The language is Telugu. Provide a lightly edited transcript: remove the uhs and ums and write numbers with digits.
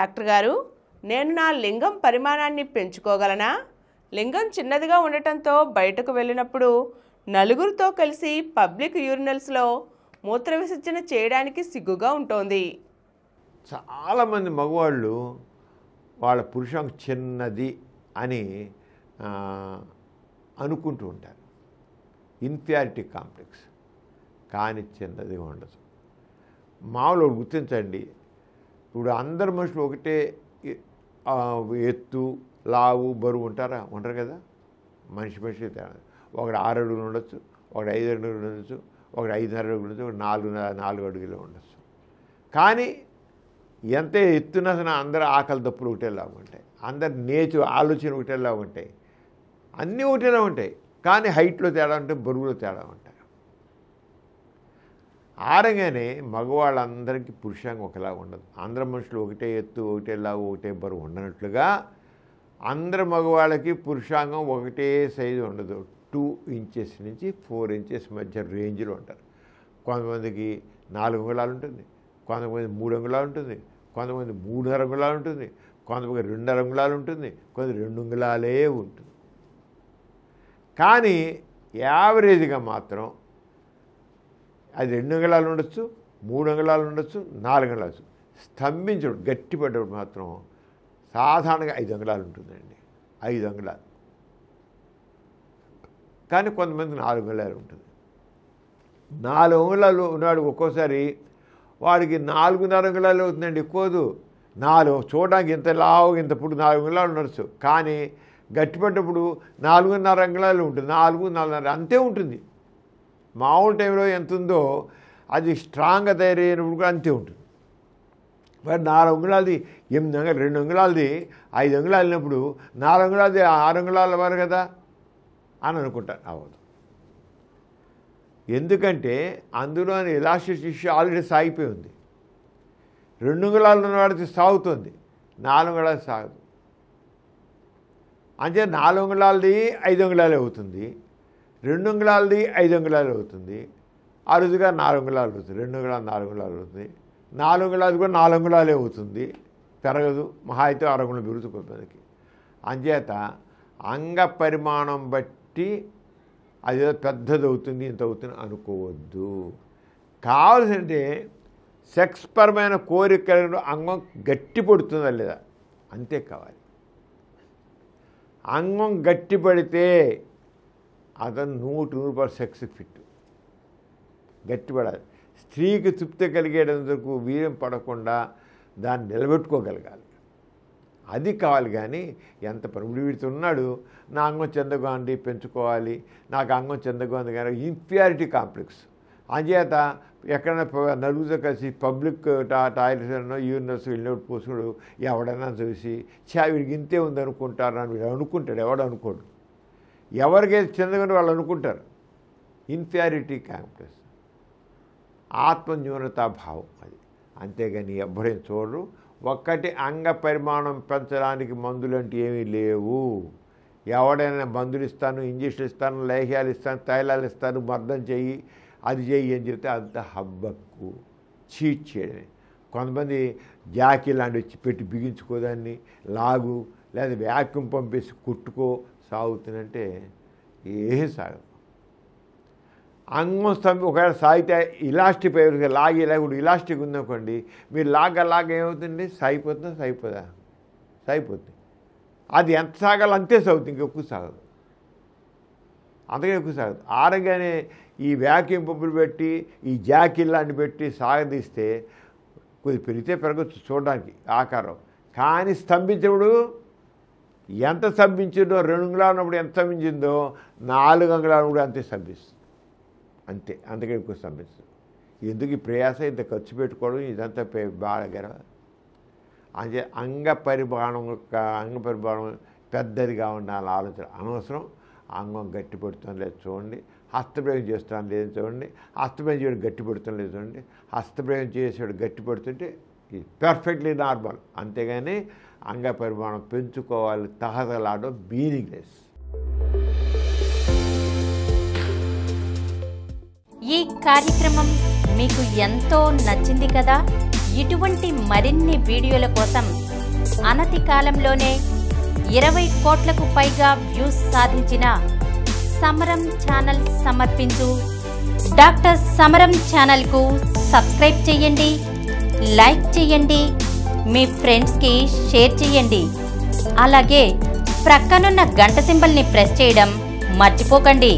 డాక్టర్ గారు, నేను నా లింగం పరిమాణాన్ని పెంచుకోగలనా? లింగం చిన్నదిగా ఉండటంతో బయటకు వెళ్ళినప్పుడు నలుగురితో కలిసి పబ్లిక్ యూరినల్స్లో మూత్ర విసర్జన చేయడానికి సిగ్గుగా ఉంటుంది. చాలామంది మగవాళ్ళు వాళ్ళ పురుషాంగం చిన్నది అని అనుకుంటూ ఉంటారు. Inferiority complex. కానీ చిన్నది ఉండదు. మామూలు గుర్తించండి, ఇప్పుడు అందరు మనుషులు ఒకటే ఎత్తు, లావు, బరువు ఉంటారా? ఉంటారు కదా. మనిషి తేడా. ఒకడు 6 అడుగులు ఉండొచ్చు, ఒకడు 5 అడుగులు ఉండొచ్చు, ఒకడు 5.5 అడుగులు ఉండొచ్చు, ఒకడు 4 అడుగులు ఉండొచ్చు. కానీ ఎంత ఎత్తున అందరూ ఆకలి దప్పులు ఒకటేలా ఉంటాయి, అందరు నేచర్ ఆలోచన ఒకటేలా ఉంటాయి, అన్నీ ఒకటేలా ఉంటాయి. కానీ హైట్లో తేడా ఉంటాయి, బరువులో తేడా ఉంటాయి. ఆరంగానే మగవాళ్ళందరికీ పురుషాంగం ఒకలా ఉండదు. అందరు మనుషులు ఒకటే ఎత్తు, ఒకటే లావు, ఒకటే బరువు ఉండనట్లుగా అందరు మగవాళ్ళకి పురుషాంగం ఒకటే సైజు ఉండదు. 2 ఇంచెస్ నుంచి 4 ఇంచెస్ మధ్య రేంజ్లో ఉంటారు. కొంతమందికి 4 అంగుళాలు ఉంటుంది, కొంతమంది 3 అంగుళాలు ఉంటుంది, కొంతమంది 3.5 అంగుళాలు ఉంటుంది, కొంతమంది 2.5 అంగుళాలు ఉంటుంది, కొంత 2 అంగుళాలే ఉంటుంది. కానీ యావరేజ్గా మాత్రం అది 2 అంగుళాలు ఉండొచ్చు, 3 అంగుళాలు ఉండొచ్చు, 4 అంగుళాలు. స్తంభించడం గట్టిపడ్డప్పుడు మాత్రం సాధారణంగా 5 అంగుళాలు ఉంటుందండి. 5 అంగుళాలు. కానీ కొంతమంది 4 అంగుళాలు ఉంటుంది. 4 అంగుళాలు ఉన్నాడు ఒక్కోసారి వాడికి 4.5 అంగుళాలు అవుతుందండి. ఎక్కువదు 4 చూడడానికి ఇంత లావు ఇంత ఇప్పుడు 4 అంగుళాలు ఉండొచ్చు. కానీ గట్టిపడ్డప్పుడు 4.5 అంగుళాలు ఉంటుంది. 4.5 అంతే ఉంటుంది. మామూలు టైంలో ఎంత ఉందో అది స్ట్రాంగ్గా తయారైనప్పుడు కూడా అంతే ఉంటుంది. మరి 4 అంగుళాలది 8 అంగుళాలు, 2 అంగుళాలది 5 అంగుళాలు అయినప్పుడు 4 అంగుళాలది 6 అంగుళాలు అవ్వాలి కదా అని అనుకుంటాను. అవ్వదు. ఎందుకంటే అందులోని ఎలాస్టిక్ టిష్యూ ఆల్రెడీ సాగిపోయి ఉంది. 2 అంగుళాలు ఉన్నవాడికి సాగుతుంది, 4 అంగుళాలు సాగదు. అంటే 4 అంగుళాలది 5 అంగుళాలు అవుతుంది, 2 అంగుళాలది 5 అంగుళాలు అవుతుంది, అరుదుగా 4 అంగుళాలు అవుతుంది, 2 అంగుళాలు 4 అంగుళాలు అవుతుంది, 4 అంగుళాలు కూడా 4 అంగుళాలే అవుతుంది, పెరగదు. మహా అయితే 6 అంగుళాలు పెరుగుతుంది కొంతమందికి. అంచేత అంగ పరిమాణం బట్టి అది పెద్దది అవుతుంది, ఇంత అవుతుంది అనుకోవద్దు. కావాల్సింటే సెక్స్ పరమైన కోరికలను అంగం గట్టి పడుతుందా లేదా అంతే కావాలి. అంగం గట్టి పడితే అతను 100% సెక్స్ ఫిట్. గట్టిపడాలి. స్త్రీకి తృప్తి కలిగేటందుకు వీర్యం పడకుండా దాన్ని నిలబెట్టుకోగలగాలి. అది కావాలి. కానీ ఎంత పరుగుడు వీడితో ఉన్నాడు, నా అంగం చెందగా అండి పెంచుకోవాలి, నాకు అంగం చెందగా ఉంది కానీ ఇన్ఫీరియారిటీ కాంప్లెక్స్. అంచేత ఎక్కడైనా నలుగురితో కలిసి పబ్లిక్ టాయిలెట్స్ యూరినల్స్ వెళ్ళినప్పుడు పోసుకుడు ఎవడైనా చూసి వీడికి ఇంతే ఉంది అనుకుంటారు అని వీడు అనుకుంటాడు. ఎవడు అనుకోడు. ఎవరికైతే చెందగానే వాళ్ళు అనుకుంటారు. ఇన్ఫీరియారిటీ కాంప్లెక్స్, ఆత్మన్యూనతాభావం అది. అంతేగాని ఎవ్వరేం చూడరు. ఒక్కటి అంగ పరిమాణం పెంచడానికి మందులు అంటే ఏమీ లేవు. ఎవడైనా మందులు ఇస్తాను, ఇంజక్షన్లు ఇస్తాను, లేహ్యాలు ఇస్తాను, తైలాలు ఇస్తాను, మర్దం చెయ్యి, అది చెయ్యి అని చెప్తే అంత హబ్బక్కు, చీట్ చేయడమే. కొంతమంది జాకీ లాంటివి పెట్టి బిగించుకోదాన్ని లాగు, లేదా వ్యాక్యూమ్ పంపేసి కుట్టుకో సాగుతుందంటే ఏం సాగదు. అంగం స్తంభి ఒకవేళ సాగితే ఇలాస్టిక్ లాగి లేకుండా ఇలాస్టిక్ ఉందనుకోండి, మీరు లాగా ఏమవుతుంది? సాగిపోతుందా? సాగిపోతుంది. అది ఎంత సాగాలో అంతే సాగుతుంది, ఇంకెక్కువ సాగదు. అంతగా ఎక్కువ సాగదు. ఆరగానే ఈ వ్యాక్యూమ్ పంపులు పెట్టి ఈ జాకీలాంటి పెట్టి సాగదీస్తే కొద్ది పెరిగితే పెరగచ్చు చూడడానికి ఆకారం. కానీ స్తంభించినప్పుడు ఎంత స్తంభించిందో 2 అంగుళాలు ఉన్నప్పుడు ఎంత స్తంభించిందో 4 అంగుళాలు కూడా అంతే స్తంభిస్తుంది. అంతే, అంతగా ఎక్కువ స్తంభిస్తుంది. ఎందుకు ఈ ప్రయాస ఇంత ఖర్చు పెట్టుకోవడం ఇదంతా బాగా. అంటే అంగ పరిమాణం పెద్దదిగా ఉండాలని ఆలోచన అనవసరం. అంగం గట్టి పడుతుంది లేదు చూడండి, హస్తప్రయోగం చేస్తాను లేదు చూడండి, హస్తప్రయోగం చేయడం గట్టి పడుతుంది లేదు చూడండి, హస్తప్రయోగం చేసేవాడు గట్టి పడుతుంటే ఇది పర్ఫెక్ట్లీ నార్మల్. అంతేగాని అంగ పరిమాణం పెంచుకోవాలి తహతలాడడం మీనింగ్లెస్. ఈ కార్యక్రమం మీకు ఎంతో నచ్చింది కదా. ఇటువంటి మరిన్ని వీడియోల కోసం అనతి కాలంలోనే 20 కోట్లకు పైగా వ్యూస్ సాధించిన సమరం ఛానల్ సమర్పించు డాక్టర్ సమరం ఛానల్కు సబ్స్క్రైబ్ చేయండి, లైక్ చేయండి, మీ ఫ్రెండ్స్కి షేర్ చేయండి. అలాగే ప్రక్కనున్న గంట సింబల్ని ప్రెస్ చేయడం మర్చిపోకండి.